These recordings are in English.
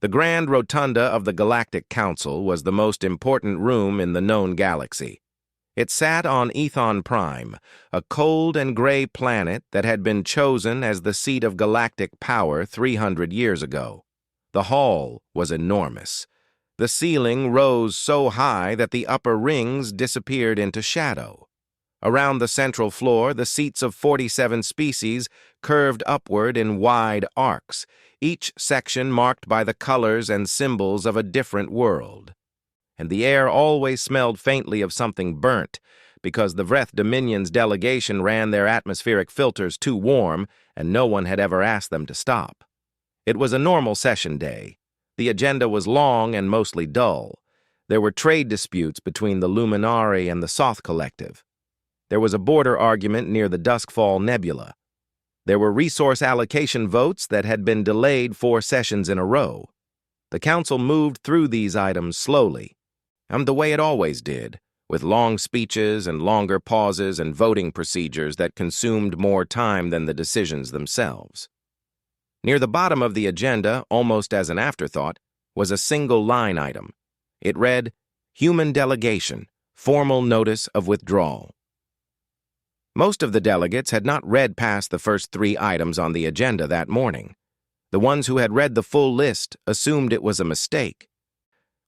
The Grand Rotunda of the Galactic Council was the most important room in the known galaxy. It sat on Ethon Prime, a cold and gray planet that had been chosen as the seat of galactic power 300 years ago. The hall was enormous. The ceiling rose so high that the upper rings disappeared into shadow. Around the central floor, the seats of 47 species curved upward in wide arcs, each section marked by the colors and symbols of a different world. And the air always smelled faintly of something burnt, because the Vreth Dominion's delegation ran their atmospheric filters too warm, and no one had ever asked them to stop. It was a normal session day. The agenda was long and mostly dull. There were trade disputes between the Luminari and the Soth Collective. There was a border argument near the Duskfall Nebula. There were resource allocation votes that had been delayed 4 sessions in a row. The Council moved through these items slowly, and the way it always did, with long speeches and longer pauses and voting procedures that consumed more time than the decisions themselves. Near the bottom of the agenda, almost as an afterthought, was a single line item. It read, "Human Delegation, Formal Notice of Withdrawal." Most of the delegates had not read past the first 3 items on the agenda that morning. The ones who had read the full list assumed it was a mistake,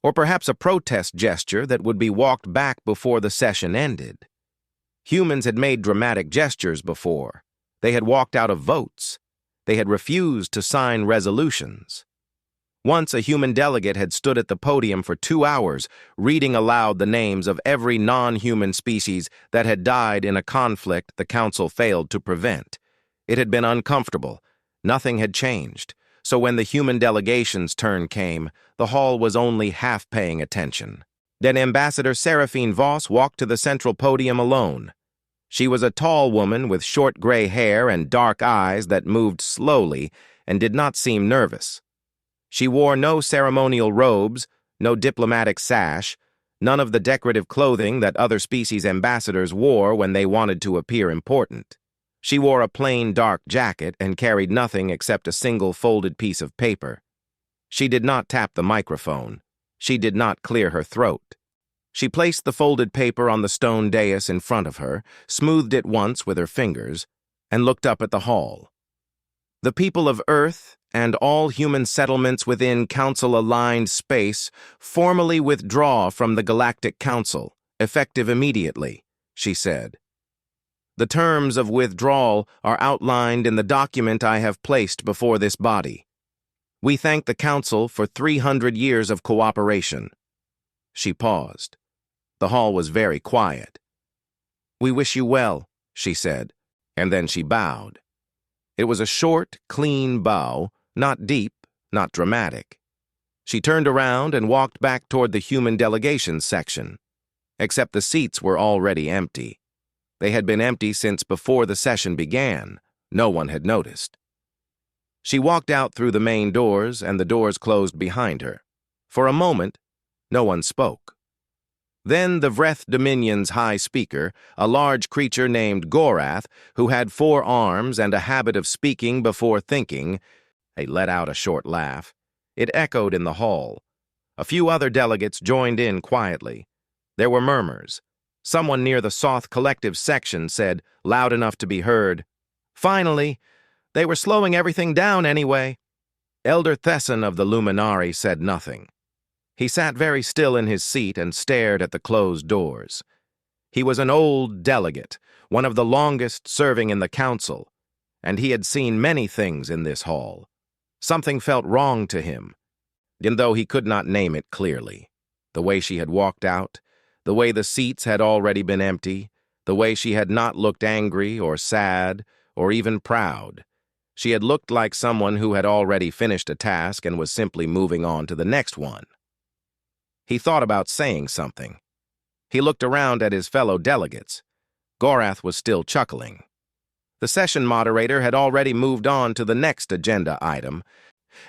or perhaps a protest gesture that would be walked back before the session ended. Humans had made dramatic gestures before. They had walked out of votes. They had refused to sign resolutions. Once a human delegate had stood at the podium for 2 hours, reading aloud the names of every non-human species that had died in a conflict the Council failed to prevent. It had been uncomfortable. Nothing had changed. So when the human delegation's turn came, the hall was only half paying attention. Then Ambassador Seraphine Voss walked to the central podium alone. She was a tall woman with short gray hair and dark eyes that moved slowly and did not seem nervous. She wore no ceremonial robes, no diplomatic sash, none of the decorative clothing that other species ambassadors wore when they wanted to appear important. She wore a plain dark jacket and carried nothing except a single folded piece of paper. She did not tap the microphone. She did not clear her throat. She placed the folded paper on the stone dais in front of her, smoothed it once with her fingers, and looked up at the hall. The people of Earth and all human settlements within Council-aligned space formally withdraw from the Galactic Council, effective immediately, she said. The terms of withdrawal are outlined in the document I have placed before this body. We thank the Council for 300 years of cooperation. She paused. The hall was very quiet. We wish you well, she said, and then she bowed. It was a short, clean bow, not deep, not dramatic. She turned around and walked back toward the human delegation section, except the seats were already empty. They had been empty since before the session began. No one had noticed. She walked out through the main doors, and the doors closed behind her. For a moment, no one spoke. Then the Vreth Dominion's high speaker, a large creature named Gorath, who had 4 arms and a habit of speaking before thinking, let out a short laugh. It echoed in the hall. A few other delegates joined in quietly. There were murmurs. Someone near the Soth Collective section said, loud enough to be heard, "Finally, they were slowing everything down anyway." Elder Thesson of the Luminari said nothing. He sat very still in his seat and stared at the closed doors. He was an old delegate, one of the longest serving in the Council, and he had seen many things in this hall. Something felt wrong to him, even though he could not name it clearly. The way she had walked out, the way the seats had already been empty, the way she had not looked angry or sad or even proud. She had looked like someone who had already finished a task and was simply moving on to the next one. He thought about saying something. He looked around at his fellow delegates. Gorath was still chuckling. The session moderator had already moved on to the next agenda item,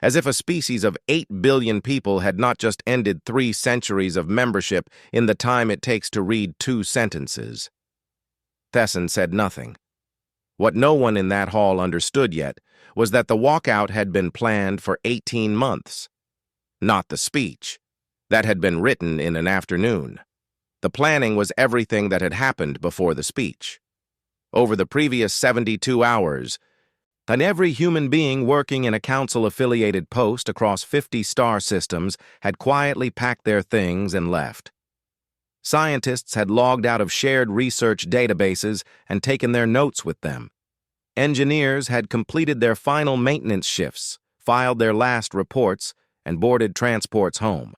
as if a species of 8 billion people had not just ended 3 centuries of membership in the time it takes to read 2 sentences. Thesson said nothing. What no one in that hall understood yet was that the walkout had been planned for 18 months. not the speech. That had been written in an afternoon. The planning was everything that had happened before the speech. Over the previous 72 hours, and every human being working in a council-affiliated post across 50 star systems had quietly packed their things and left. Scientists had logged out of shared research databases and taken their notes with them. Engineers had completed their final maintenance shifts, filed their last reports, and boarded transports home.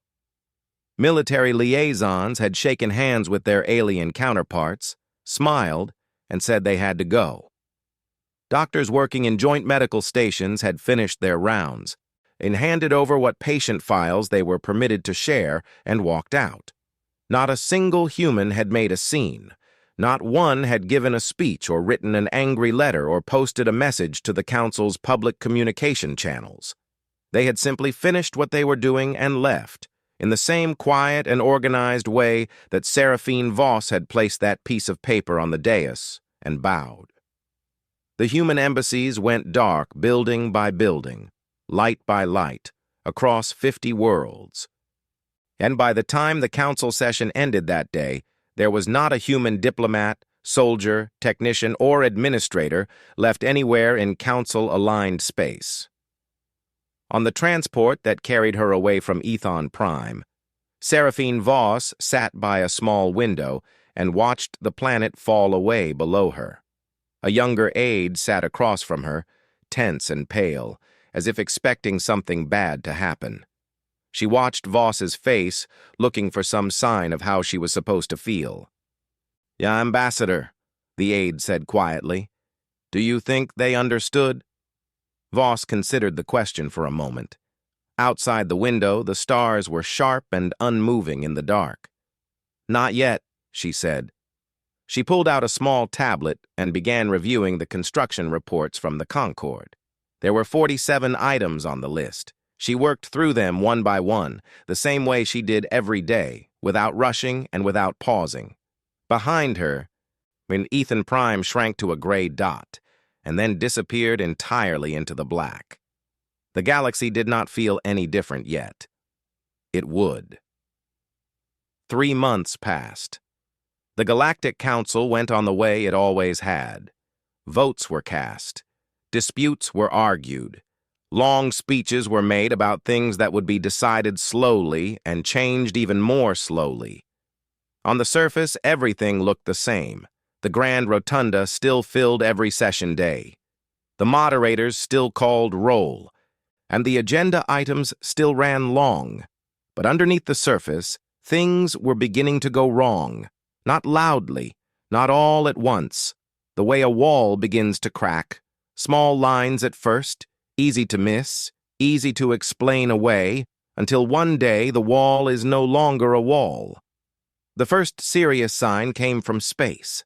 Military liaisons had shaken hands with their alien counterparts, smiled, and said they had to go. Doctors working in joint medical stations had finished their rounds and handed over what patient files they were permitted to share and walked out. Not a single human had made a scene. Not one had given a speech or written an angry letter or posted a message to the council's public communication channels. They had simply finished what they were doing and left, in the same quiet and organized way that Seraphine Voss had placed that piece of paper on the dais and bowed. The human embassies went dark building by building, light by light, across 50 worlds. And by the time the council session ended that day, there was not a human diplomat, soldier, technician, or administrator left anywhere in council-aligned space. On the transport that carried her away from Ethon Prime, Seraphine Voss sat by a small window and watched the planet fall away below her. A younger aide sat across from her, tense and pale, as if expecting something bad to happen. She watched Voss's face, looking for some sign of how she was supposed to feel. "Yeah, Ambassador," the aide said quietly. "Do you think they understood?" Voss considered the question for a moment. Outside the window, the stars were sharp and unmoving in the dark. "Not yet," she said. She pulled out a small tablet and began reviewing the construction reports from the Concorde. There were 47 items on the list. She worked through them one by one, the same way she did every day, without rushing and without pausing. Behind her, Ethon Prime shrank to a gray dot, and then disappeared entirely into the black. The galaxy did not feel any different yet. It would. 3 months passed. The Galactic Council went on the way it always had. Votes were cast. Disputes were argued. Long speeches were made about things that would be decided slowly and changed even more slowly. On the surface, everything looked the same. The Grand Rotunda still filled every session day. The moderators still called roll, and the agenda items still ran long. But underneath the surface, things were beginning to go wrong. Not loudly, not all at once, the way a wall begins to crack. Small lines at first, easy to miss, easy to explain away, until one day the wall is no longer a wall. The first serious sign came from space.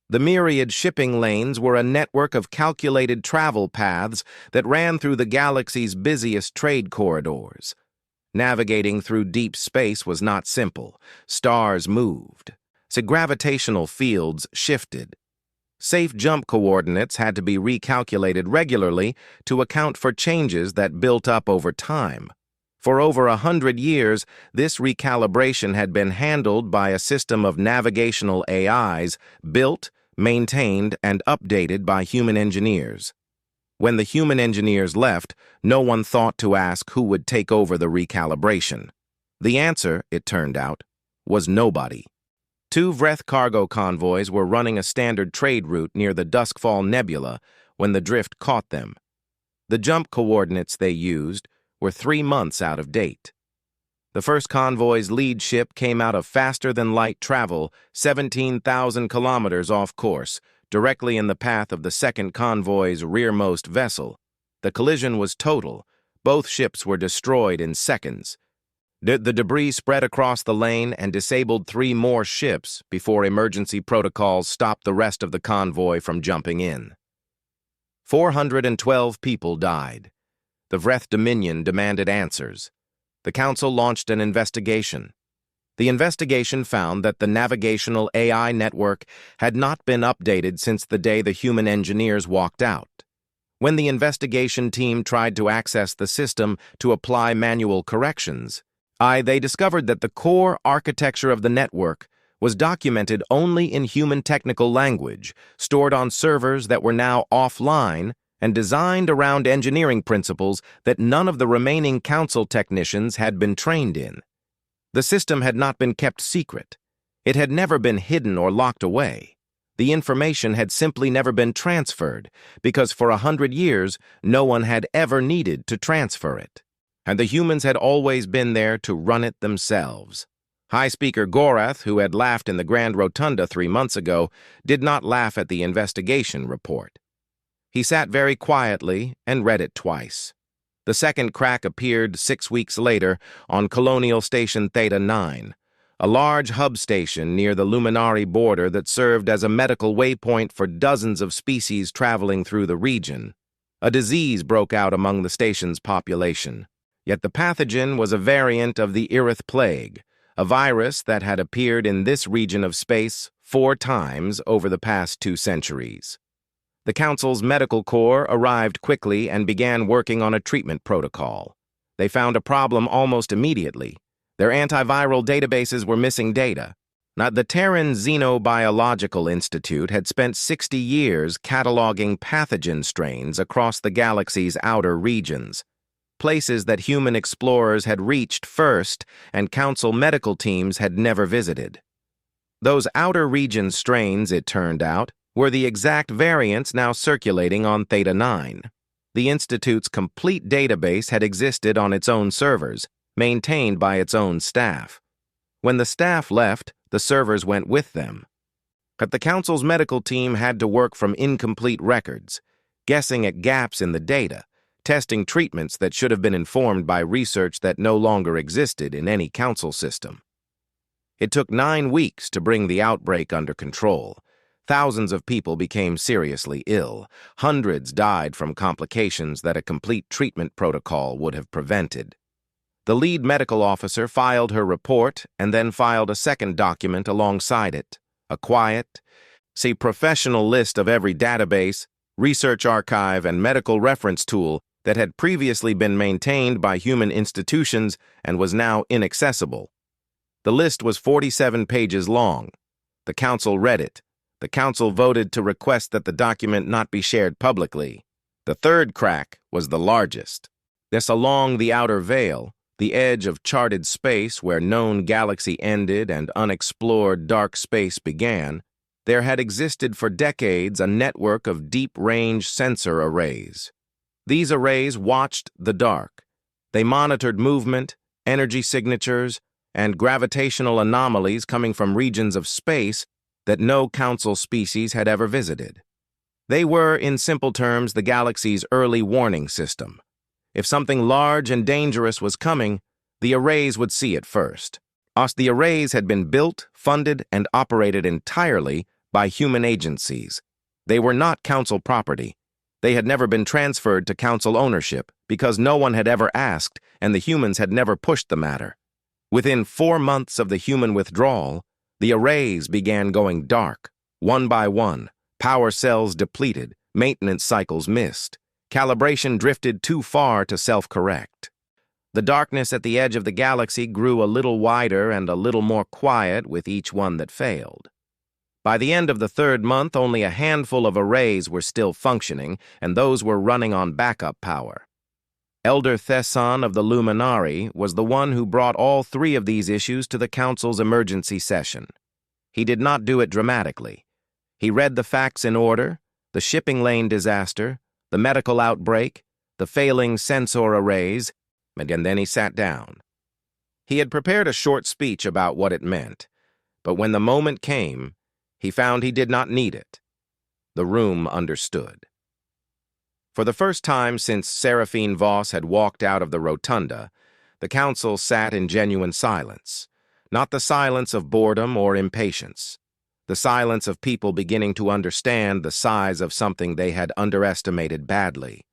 The myriad shipping lanes were a network of calculated travel paths that ran through the galaxy's busiest trade corridors. Navigating through deep space was not simple. Stars moved. So gravitational fields shifted. Safe jump coordinates had to be recalculated regularly to account for changes that built up over time. For over 100 years, this recalibration had been handled by a system of navigational AIs built, maintained, and updated by human engineers. When the human engineers left, no one thought to ask who would take over the recalibration. The answer, it turned out, was nobody. 2 Vreth cargo convoys were running a standard trade route near the Duskfall Nebula when the drift caught them. The jump coordinates they used were 3 months out of date. The first convoy's lead ship came out of faster-than-light travel, 17,000 kilometers off course, directly in the path of the second convoy's rearmost vessel. The collision was total. Both ships were destroyed in seconds. The debris spread across the lane and disabled 3 more ships before emergency protocols stopped the rest of the convoy from jumping in. 412 people died. The Vreth Dominion demanded answers. The Council launched an investigation. The investigation found that the navigational AI network had not been updated since the day the human engineers walked out. When the investigation team tried to access the system to apply manual corrections, they discovered that the core architecture of the network was documented only in human technical language, stored on servers that were now offline and designed around engineering principles that none of the remaining council technicians had been trained in. The system had not been kept secret. It had never been hidden or locked away. The information had simply never been transferred, because for 100 years, no one had ever needed to transfer it. And the humans had always been there to run it themselves. High Speaker Gorath, who had laughed in the Grand Rotunda 3 months ago, did not laugh at the investigation report. He sat very quietly and read it twice. The second crack appeared 6 weeks later on Colonial Station Theta 9, a large hub station near the Luminari border that served as a medical waypoint for dozens of species traveling through the region. A disease broke out among the station's population, yet the pathogen was a variant of the Irith Plague, a virus that had appeared in this region of space 4 times over the past 2 centuries. The Council's medical corps arrived quickly and began working on a treatment protocol. They found a problem almost immediately. Their antiviral databases were missing data. Now, the Terran Xenobiological Institute had spent 60 years cataloging pathogen strains across the galaxy's outer regions, places that human explorers had reached first and Council medical teams had never visited. Those outer region strains, it turned out, were the exact variants now circulating on Theta 9. The Institute's complete database had existed on its own servers, maintained by its own staff. When the staff left, the servers went with them. But the Council's medical team had to work from incomplete records, guessing at gaps in the data, testing treatments that should have been informed by research that no longer existed in any Council system. It took 9 weeks to bring the outbreak under control. Thousands of people became seriously ill. Hundreds died from complications that a complete treatment protocol would have prevented. The lead medical officer filed her report and then filed a second document alongside it, a quiet, professional list of every database, research archive, and medical reference tool that had previously been maintained by human institutions and was now inaccessible. The list was 47 pages long. The Council read it. The Council voted to request that the document not be shared publicly. The third crack was the largest. This along the outer veil, the edge of charted space where known galaxy ended and unexplored dark space began, there had existed for decades a network of deep-range sensor arrays. These arrays watched the dark. They monitored movement, energy signatures, and gravitational anomalies coming from regions of space that no Council species had ever visited. They were, in simple terms, the galaxy's early warning system. If something large and dangerous was coming, the arrays would see it first. The arrays had been built, funded, and operated entirely by human agencies. They were not Council property. They had never been transferred to Council ownership because no one had ever asked and the humans had never pushed the matter. Within 4 months of the human withdrawal, the arrays began going dark, one by one, power cells depleted, maintenance cycles missed. Calibration drifted too far to self-correct. The darkness at the edge of the galaxy grew a little wider and a little more quiet with each one that failed. By the end of the 3rd month, only a handful of arrays were still functioning, and those were running on backup power. Elder Thesson of the Luminari was the one who brought all 3 of these issues to the Council's emergency session. He did not do it dramatically. He read the facts in order: the shipping lane disaster, the medical outbreak, the failing sensor arrays, and then he sat down. He had prepared a short speech about what it meant, but when the moment came, he found he did not need it. The room understood. For the first time since Seraphine Voss had walked out of the rotunda, the Council sat in genuine silence, not the silence of boredom or impatience, the silence of people beginning to understand the size of something they had underestimated badly.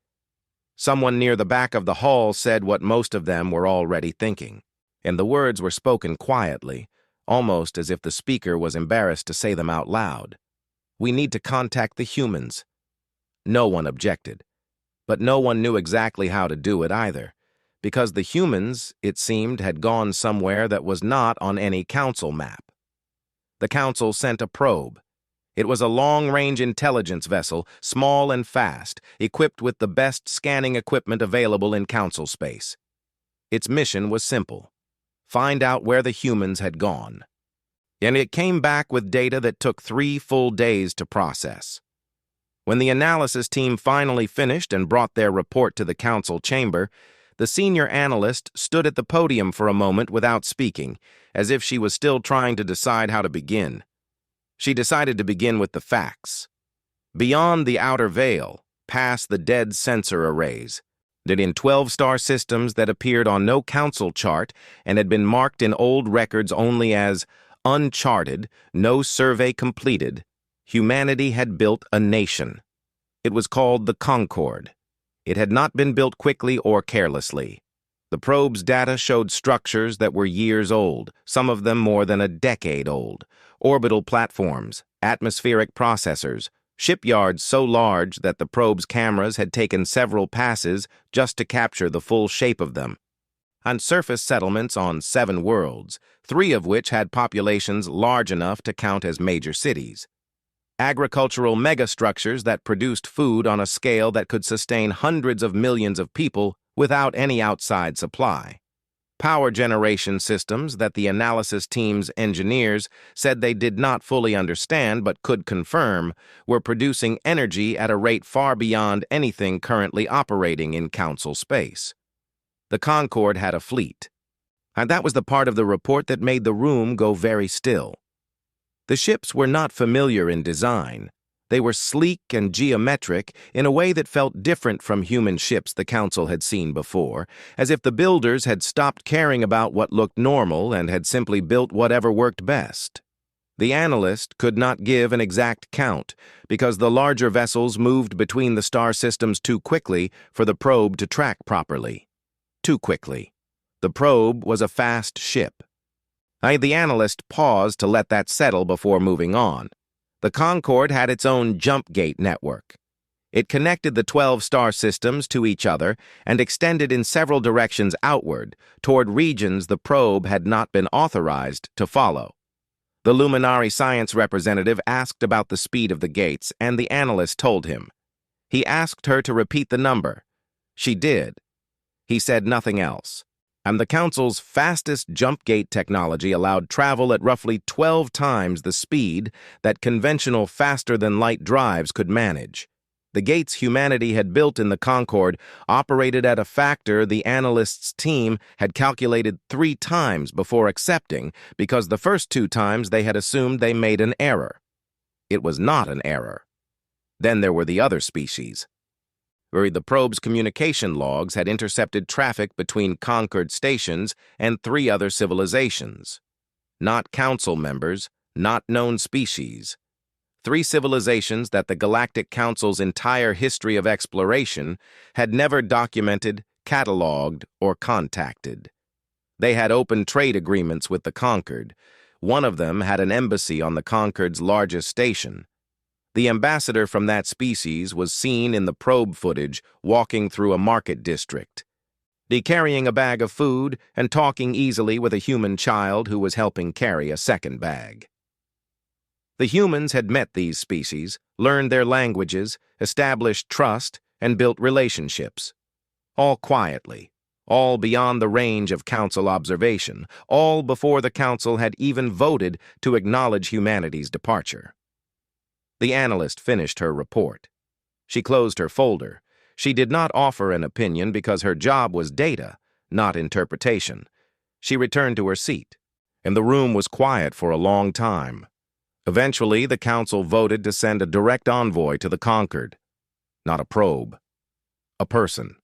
Someone near the back of the hall said what most of them were already thinking, and the words were spoken quietly, almost as if the speaker was embarrassed to say them out loud. "We need to contact the humans." No one objected. But no one knew exactly how to do it either, because the humans, it seemed, had gone somewhere that was not on any council map. The council sent a probe. It was a long-range intelligence vessel, small and fast, equipped with the best scanning equipment available in council space. Its mission was simple: find out where the humans had gone. And it came back with data that took 3 full days to process. When the analysis team finally finished and brought their report to the council chamber, the senior analyst stood at the podium for a moment without speaking, as if she was still trying to decide how to begin. She decided to begin with the facts. Beyond the outer veil, past the dead sensor arrays, that in 12 star systems that appeared on no council chart and had been marked in old records only as uncharted, no survey completed, humanity had built a nation. It was called the Concord. It had not been built quickly or carelessly. The probe's data showed structures that were years old, some of them more than a decade old, orbital platforms, atmospheric processors, shipyards so large that the probe's cameras had taken several passes just to capture the full shape of them, and surface settlements on 7 worlds, 3 of which had populations large enough to count as major cities. Agricultural megastructures that produced food on a scale that could sustain hundreds of millions of people without any outside supply. Power generation systems that the analysis team's engineers said they did not fully understand but could confirm were producing energy at a rate far beyond anything currently operating in council space. The Concord had a fleet, and that was the part of the report that made the room go very still. The ships were not familiar in design. They were sleek and geometric in a way that felt different from human ships the Council had seen before, as if the builders had stopped caring about what looked normal and had simply built whatever worked best. The analyst could not give an exact count because the larger vessels moved between the star systems too quickly for the probe to track properly. Too quickly. The probe was a fast ship. The analyst paused to let that settle before moving on. The Concord had its own jump gate network. It connected the 12 star systems to each other and extended in several directions outward, toward regions the probe had not been authorized to follow. The Luminary science representative asked about the speed of the gates, and the analyst told him. He asked her to repeat the number. She did. He said nothing else. And the Council's fastest jump gate technology allowed travel at roughly 12 times the speed that conventional faster-than-light drives could manage. The gates humanity had built in the Concord operated at a factor the analyst's team had calculated 3 times before accepting because the first 2 times they had assumed they made an error. It was not an error. Then there were the other species. The probe's communication logs had intercepted traffic between Concord stations and 3 other civilizations. Not council members, not known species. 3 civilizations that the Galactic Council's entire history of exploration had never documented, cataloged, or contacted. They had open trade agreements with the Concord. One of them had an embassy on the Concord's largest station. The ambassador from that species was seen in the probe footage walking through a market district, carrying a bag of food and talking easily with a human child who was helping carry a second bag. The humans had met these species, learned their languages, established trust, and built relationships. All quietly, all beyond the range of council observation, all before the council had even voted to acknowledge humanity's departure. The analyst finished her report. She closed her folder. She did not offer an opinion because her job was data, not interpretation. She returned to her seat, and the room was quiet for a long time. Eventually, the council voted to send a direct envoy to the Concord. Not a probe. A person.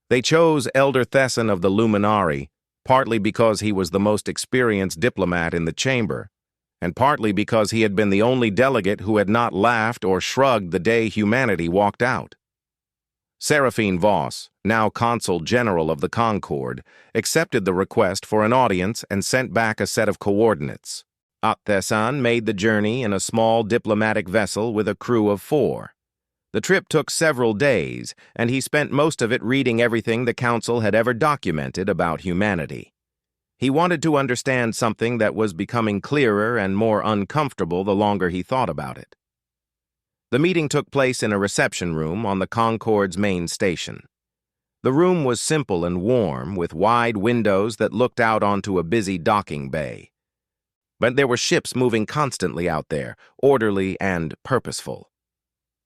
They chose Elder Thesson of the Luminari, partly because he was the most experienced diplomat in the chamber, and partly because he had been the only delegate who had not laughed or shrugged the day humanity walked out. Seraphine Voss, now Consul General of the Concord, accepted the request for an audience and sent back a set of coordinates. Thesson made the journey in a small diplomatic vessel with a crew of 4. The trip took several days, and he spent most of it reading everything the Council had ever documented about humanity. He wanted to understand something that was becoming clearer and more uncomfortable the longer he thought about it. The meeting took place in a reception room on the Concorde's main station. The room was simple and warm, with wide windows that looked out onto a busy docking bay. But there were ships moving constantly out there, orderly and purposeful.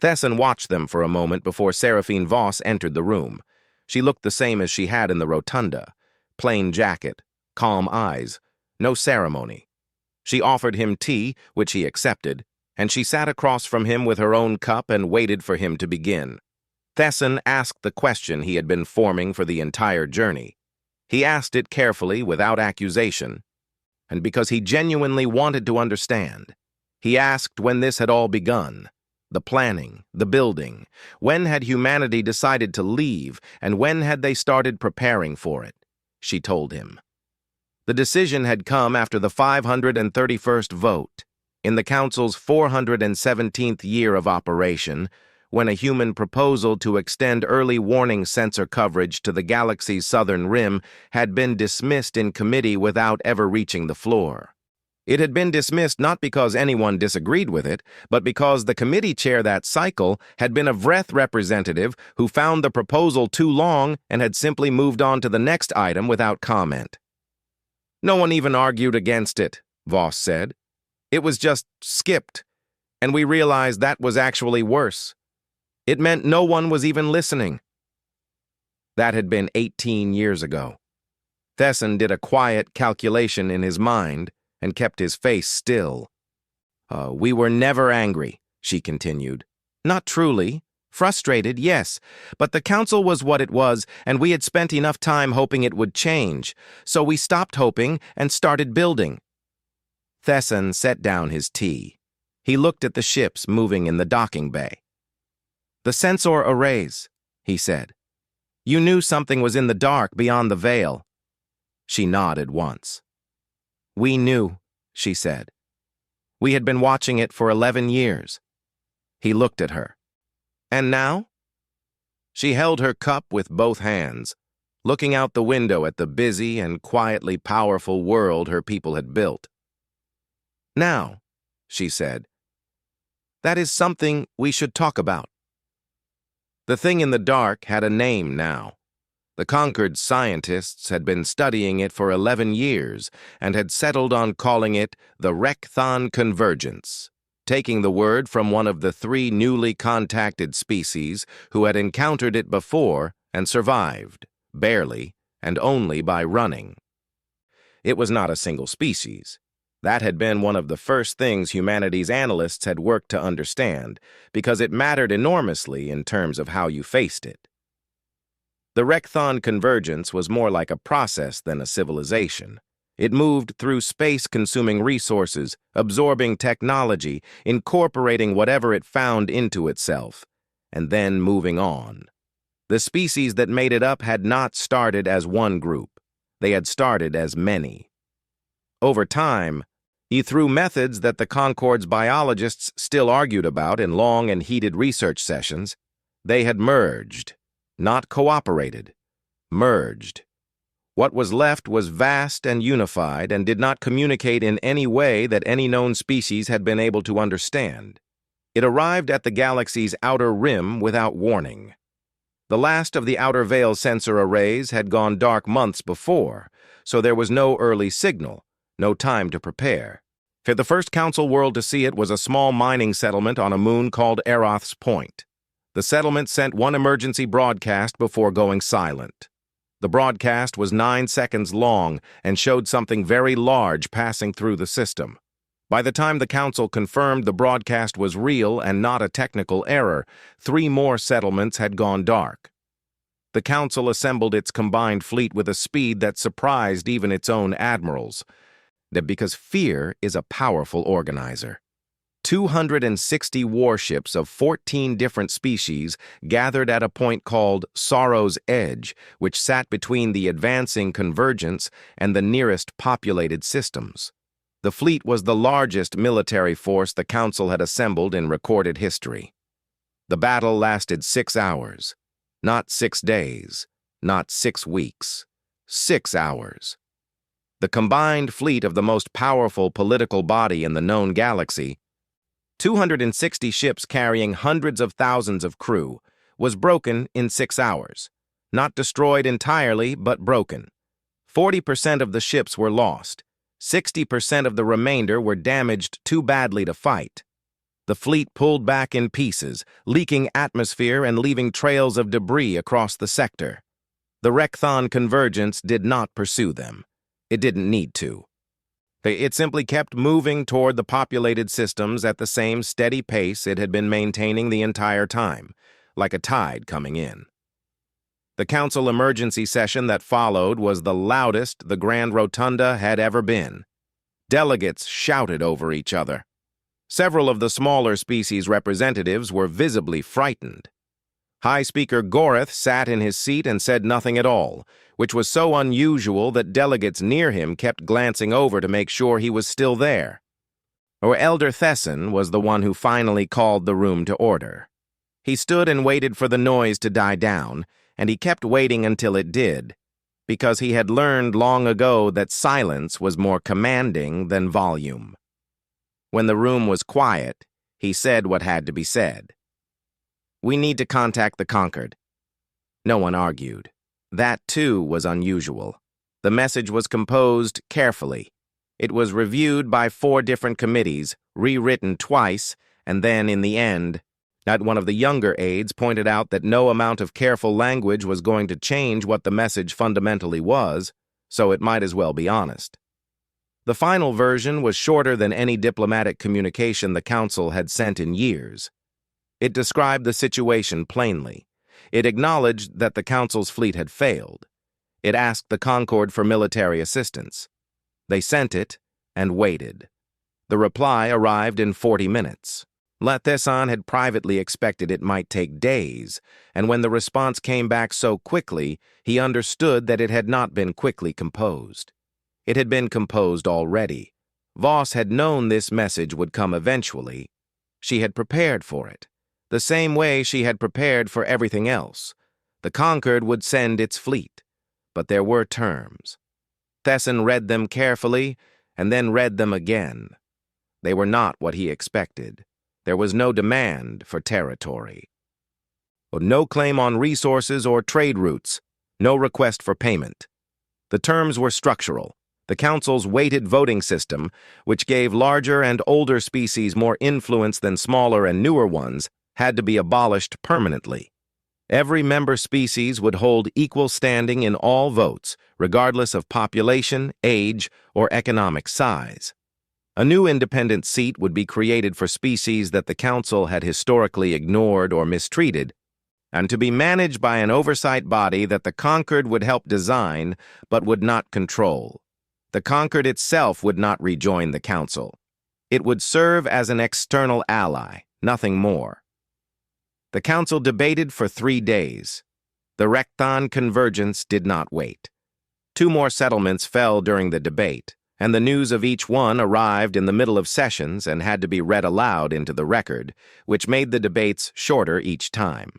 Thesson watched them for a moment before Seraphine Voss entered the room. She looked the same as she had in the rotunda. Plain jacket, calm eyes, no ceremony. She offered him tea, which he accepted, and she sat across from him with her own cup and waited for him to begin. Thesson asked the question he had been forming for the entire journey. He asked it carefully, without accusation, and because he genuinely wanted to understand. He asked when this had all begun. The planning, the building. When had humanity decided to leave, and when had they started preparing for it? She told him. The decision had come after the 531st vote, in the Council's 417th year of operation, when a human proposal to extend early warning sensor coverage to the galaxy's southern rim had been dismissed in committee without ever reaching the floor. It had been dismissed not because anyone disagreed with it, but because the committee chair that cycle had been a Vreth representative who found the proposal too long and had simply moved on to the next item without comment. No one even argued against it, Voss said. It was just skipped, and we realized that was actually worse. It meant no one was even listening. That had been 18 years ago. Thesson did a quiet calculation in his mind and kept his face still. We were never angry, she continued. Not truly. Frustrated, yes, but the Council was what it was, and we had spent enough time hoping it would change, so we stopped hoping and started building. Thesson set down his tea. He looked at the ships moving in the docking bay. The sensor arrays, he said. You knew something was in the dark beyond the veil. She nodded once. We knew, she said. We had been watching it for 11 years. He looked at her. And now? She held her cup with both hands, looking out the window at the busy and quietly powerful world her people had built. Now, she said, that is something we should talk about. The thing in the dark had a name now. The Concord scientists had been studying it for 11 years and had settled on calling it the Rekthon Convergence, taking the word from one of the 3 newly contacted species who had encountered it before and survived, barely, and only by running. It was not a single species. That had been one of the first things humanity's analysts had worked to understand, because it mattered enormously in terms of how you faced it. The Rekthon Convergence was more like a process than a civilization. It moved through space-consuming resources, absorbing technology, incorporating whatever it found into itself, and then moving on. The species that made it up had not started as one group. They had started as many. Over time, through methods that the Concorde's biologists still argued about in long and heated research sessions, they had merged, not cooperated, merged. What was left was vast and unified and did not communicate in any way that any known species had been able to understand. It arrived at the galaxy's outer rim without warning. The last of the outer veil sensor arrays had gone dark months before, so there was no early signal, no time to prepare. For the first Council world to see it was a small mining settlement on a moon called Eroth's Point. The settlement sent one emergency broadcast before going silent. The broadcast was 9 seconds long and showed something very large passing through the system. By the time the Council confirmed the broadcast was real and not a technical error, 3 more settlements had gone dark. The Council assembled its combined fleet with a speed that surprised even its own admirals. Because fear is a powerful organizer. 260 warships of 14 different species gathered at a point called Sorrow's Edge, which sat between the advancing Convergence and the nearest populated systems. The fleet was the largest military force the Council had assembled in recorded history. The battle lasted 6 hours. Not 6 days, not 6 weeks. 6 hours. The combined fleet of the most powerful political body in the known galaxy, 260 ships carrying hundreds of thousands of crew, was broken in 6 hours. Not destroyed entirely, but broken. 40% of the ships were lost. 60% of the remainder were damaged too badly to fight. The fleet pulled back in pieces, leaking atmosphere and leaving trails of debris across the sector. The Rekthon convergence did not pursue them. It didn't need to. It simply kept moving toward the populated systems at the same steady pace it had been maintaining the entire time, like a tide coming in. The council emergency session that followed was the loudest the Grand Rotunda had ever been. Delegates shouted over each other. Several of the smaller species representatives were visibly frightened. High Speaker Gorath sat in his seat and said nothing at all, which was so unusual that delegates near him kept glancing over to make sure he was still there. Elder Thesson was the one who finally called the room to order. He stood and waited for the noise to die down, and he kept waiting until it did, because he had learned long ago that silence was more commanding than volume. When the room was quiet, he said what had to be said. "We need to contact the Conquered." No one argued. That, too, was unusual. The message was composed carefully. It was reviewed by 4 different committees, rewritten twice, and then, in the end, one of the younger aides pointed out that no amount of careful language was going to change what the message fundamentally was, so it might as well be honest. The final version was shorter than any diplomatic communication the Council had sent in years. It described the situation plainly. It acknowledged that the Council's fleet had failed. It asked the Concord for military assistance. They sent it and waited. The reply arrived in 40 minutes. Lathesson had privately expected it might take days, and when the response came back so quickly, he understood that it had not been quickly composed. It had been composed already. Voss had known this message would come eventually. She had prepared for it, the same way she had prepared for everything else. The Conquered would send its fleet, but there were terms. Thesson read them carefully, and then read them again. They were not what he expected. There was no demand for territory. No claim on resources or trade routes. No request for payment. The terms were structural. The Council's weighted voting system, which gave larger and older species more influence than smaller and newer ones, had to be abolished permanently. Every member species would hold equal standing in all votes, regardless of population, age, or economic size. A new independent seat would be created for species that the Council had historically ignored or mistreated, and to be managed by an oversight body that the Conquered would help design but would not control. The Conquered itself would not rejoin the Council. It would serve as an external ally, nothing more. The Council debated for 3 days. The Rekthon convergence did not wait. 2 more settlements fell during the debate, and the news of each one arrived in the middle of sessions and had to be read aloud into the record, which made the debates shorter each time.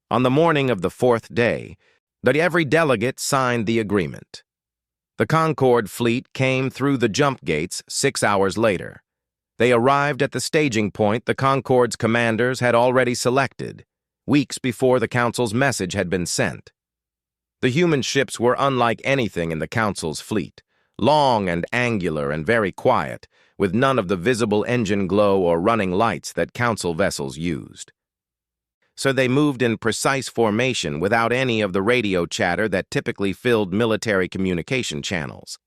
On the morning of the 4th day, every delegate signed the agreement. The Concord fleet came through the jump gates 6 hours later. They arrived at the staging point the Concord's commanders had already selected, weeks before the Council's message had been sent. The human ships were unlike anything in the Council's fleet, long and angular and very quiet, with none of the visible engine glow or running lights that Council vessels used. So they moved in precise formation without any of the radio chatter that typically filled military communication channels.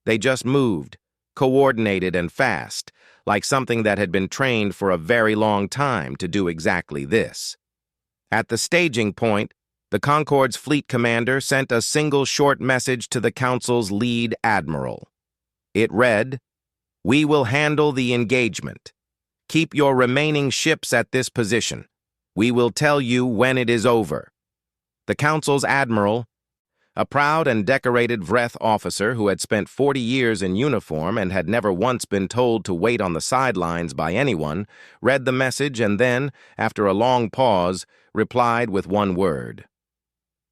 They just moved, coordinated and fast, like something that had been trained for a very long time to do exactly this. At the staging point, the Concord's fleet commander sent a single short message to the Council's lead admiral. It read, "We will handle the engagement. Keep your remaining ships at this position. We will tell you when it is over." The Council's admiral, A proud and decorated Vreth officer who had spent 40 years in uniform and had never once been told to wait on the sidelines by anyone, read the message and then, after a long pause, replied with one word.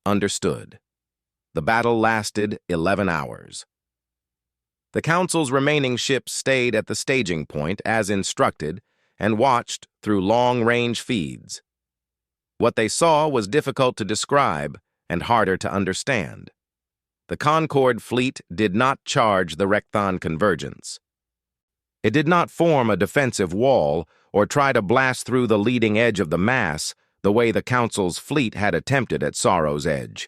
Understood. The battle lasted 11 hours. The Council's remaining ships stayed at the staging point as instructed and watched through long-range feeds. What they saw was difficult to describe and harder to understand. The Concord fleet did not charge the Rekthon convergence. It did not form a defensive wall or try to blast through the leading edge of the mass the way the Council's fleet had attempted at Sorrow's Edge.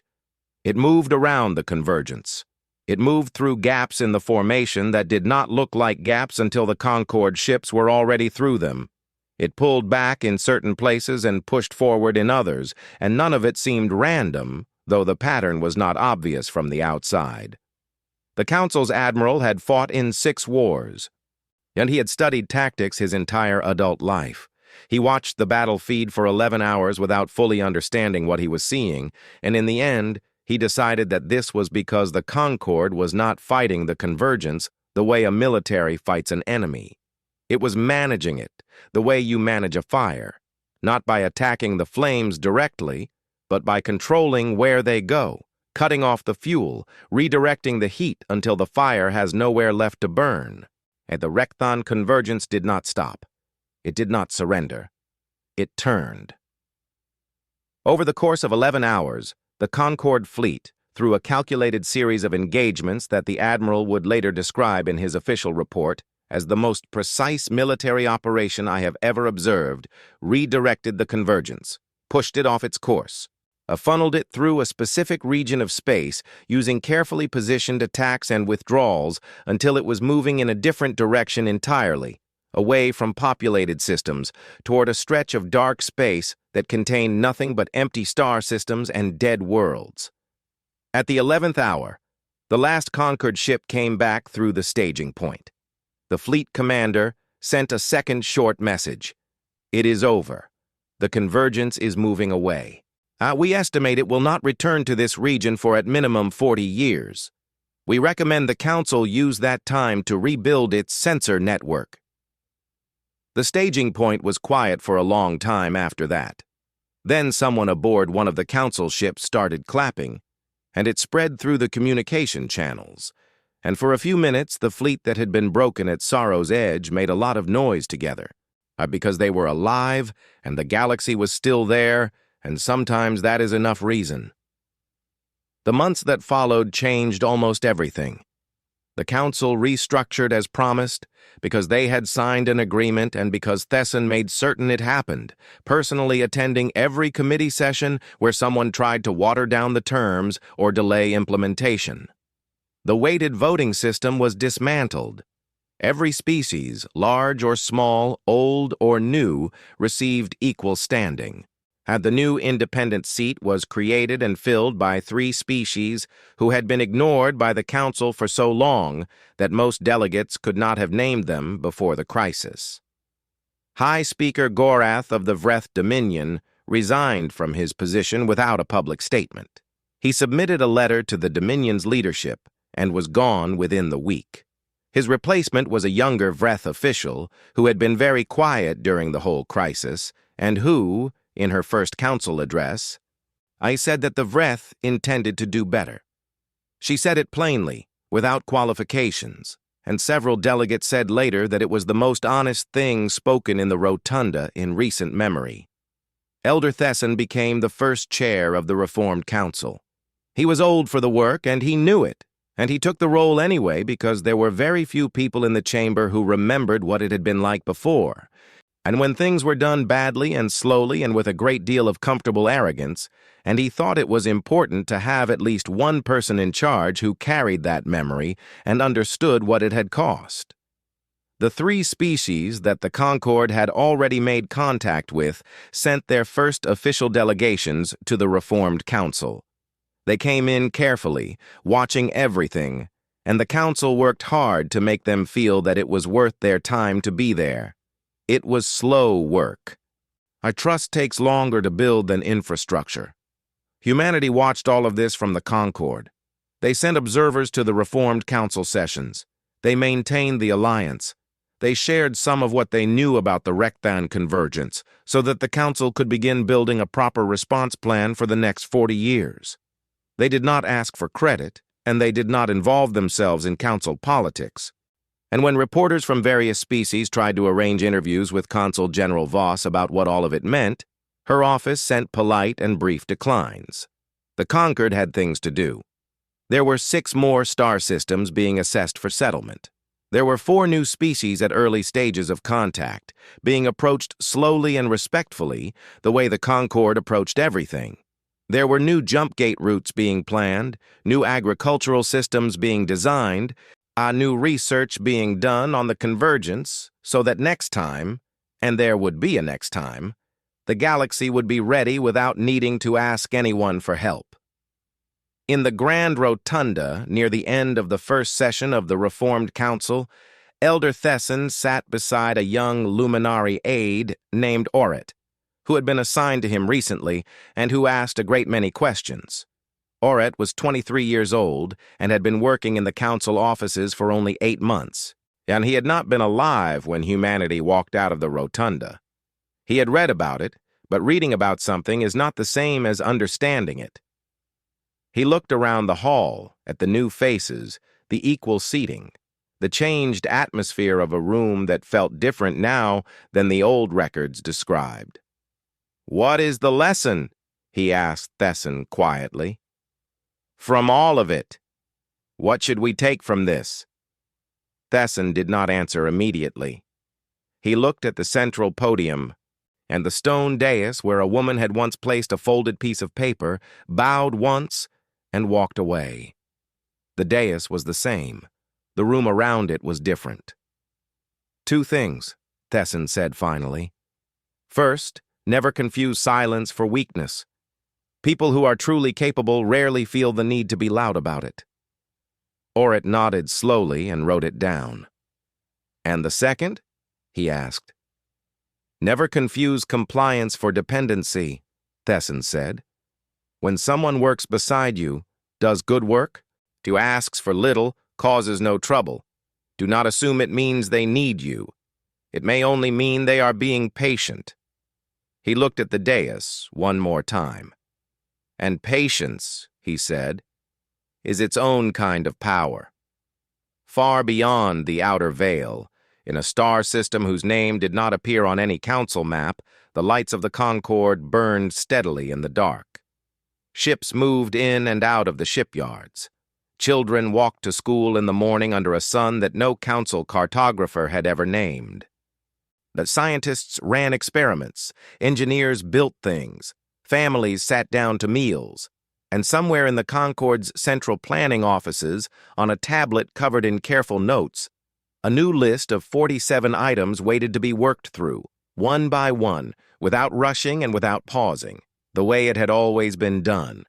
It moved around the convergence. It moved through gaps in the formation that did not look like gaps until the Concord ships were already through them. It pulled back in certain places and pushed forward in others, and none of it seemed random, though the pattern was not obvious from the outside. The Council's admiral had fought in 6 wars, and he had studied tactics his entire adult life. He watched the battle feed for 11 hours without fully understanding what he was seeing, and in the end, he decided that this was because the Concord was not fighting the convergence the way a military fights an enemy. It was managing it, the way you manage a fire, not by attacking the flames directly, but by controlling where they go, cutting off the fuel, redirecting the heat until the fire has nowhere left to burn. And the Rekthon convergence did not stop. It did not surrender. It turned. Over the course of 11 hours, the Concord fleet, through a calculated series of engagements that the Admiral would later describe in his official report as the most precise military operation I have ever observed, redirected the convergence, pushed it off its course, funneled it through a specific region of space using carefully positioned attacks and withdrawals until it was moving in a different direction entirely, away from populated systems, toward a stretch of dark space that contained nothing but empty star systems and dead worlds. At the 11th hour, the last Concord ship came back through the staging point. The fleet commander sent a second short message. It is over. The convergence is moving away. We estimate it will not return to this region for at minimum 40 years. We recommend the Council use that time to rebuild its sensor network. The staging point was quiet for a long time after that. Then someone aboard one of the Council ships started clapping, and it spread through the communication channels. And for a few minutes, the fleet that had been broken at Sorrow's Edge made a lot of noise together, because they were alive, and the galaxy was still there, and sometimes that is enough reason. The months that followed changed almost everything. The Council restructured as promised, because they had signed an agreement and because Thesson made certain it happened, personally attending every committee session where someone tried to water down the terms or delay implementation. The weighted voting system was dismantled. Every species, large or small, old or new, received equal standing. The new independent seat was created and filled by 3 species who had been ignored by the Council for so long that most delegates could not have named them before the crisis. High Speaker Gorath of the Vreth Dominion resigned from his position without a public statement. He submitted a letter to the Dominion's leadership and was gone within the week. His replacement was a younger Vreth official who had been very quiet during the whole crisis and who, in her first council address, I said that the Vreth intended to do better. She said it plainly, without qualifications, and several delegates said later that it was the most honest thing spoken in the rotunda in recent memory. Elder Thesson became the first chair of the Reformed Council. He was old for the work, and he knew it, and he took the role anyway because there were very few people in the chamber who remembered what it had been like before. And when things were done badly and slowly and with a great deal of comfortable arrogance, and he thought it was important to have at least one person in charge who carried that memory and understood what it had cost. The 3 species that the Concord had already made contact with sent their first official delegations to the Reformed Council. They came in carefully, watching everything, and the Council worked hard to make them feel that it was worth their time to be there. It was slow work. Trust takes longer to build than infrastructure. Humanity watched all of this from the Concord. They sent observers to the Reformed Council sessions. They maintained the alliance. They shared some of what they knew about the Rekthan convergence so that the Council could begin building a proper response plan for the next 40 years. They did not ask for credit, and they did not involve themselves in Council politics. And when reporters from various species tried to arrange interviews with Consul General Voss about what all of it meant, her office sent polite and brief declines. The Concord had things to do. There were 6 more star systems being assessed for settlement. There were 4 new species at early stages of contact, being approached slowly and respectfully, the way the Concord approached everything. There were new jump gate routes being planned, new agricultural systems being designed, new research being done on the convergence, so that next time, and there would be a next time, the galaxy would be ready without needing to ask anyone for help. In the Grand Rotunda, near the end of the first session of the Reformed Council, Elder Thesson sat beside a young Luminari aide named Orit, who had been assigned to him recently and who asked a great many questions. Orit was 23 years old and had been working in the council offices for only 8 months, and he had not been alive when humanity walked out of the Rotunda. He had read about it, but reading about something is not the same as understanding it. He looked around the hall, at the new faces, the equal seating, the changed atmosphere of a room that felt different now than the old records described. "What is the lesson?" he asked Thesson quietly. "From all of it. What should we take from this?" Thesson did not answer immediately. He looked at the central podium, and the stone dais where a woman had once placed a folded piece of paper, bowed once, and walked away. The dais was the same. The room around it was different. "2 things," Thesson said finally. "First, never confuse silence for weakness. People who are truly capable rarely feel the need to be loud about it." Orit nodded slowly and wrote it down. "And the second?" he asked. "Never confuse compliance for dependency," Thesson said. "When someone works beside you, does good work, to asks for little, causes no trouble. Do not assume it means they need you. It may only mean they are being patient." He looked at the dais one more time. "And patience," he said, "is its own kind of power. Far beyond the outer veil, in a star system whose name did not appear on any council map, the lights of the Concord burned steadily in the dark. Ships moved in and out of the shipyards. Children walked to school in the morning under a sun that no council cartographer had ever named. The scientists ran experiments, engineers built things, families sat down to meals, and somewhere in the Concord's central planning offices, on a tablet covered in careful notes, a new list of 47 items waited to be worked through, one by one, without rushing and without pausing, the way it had always been done,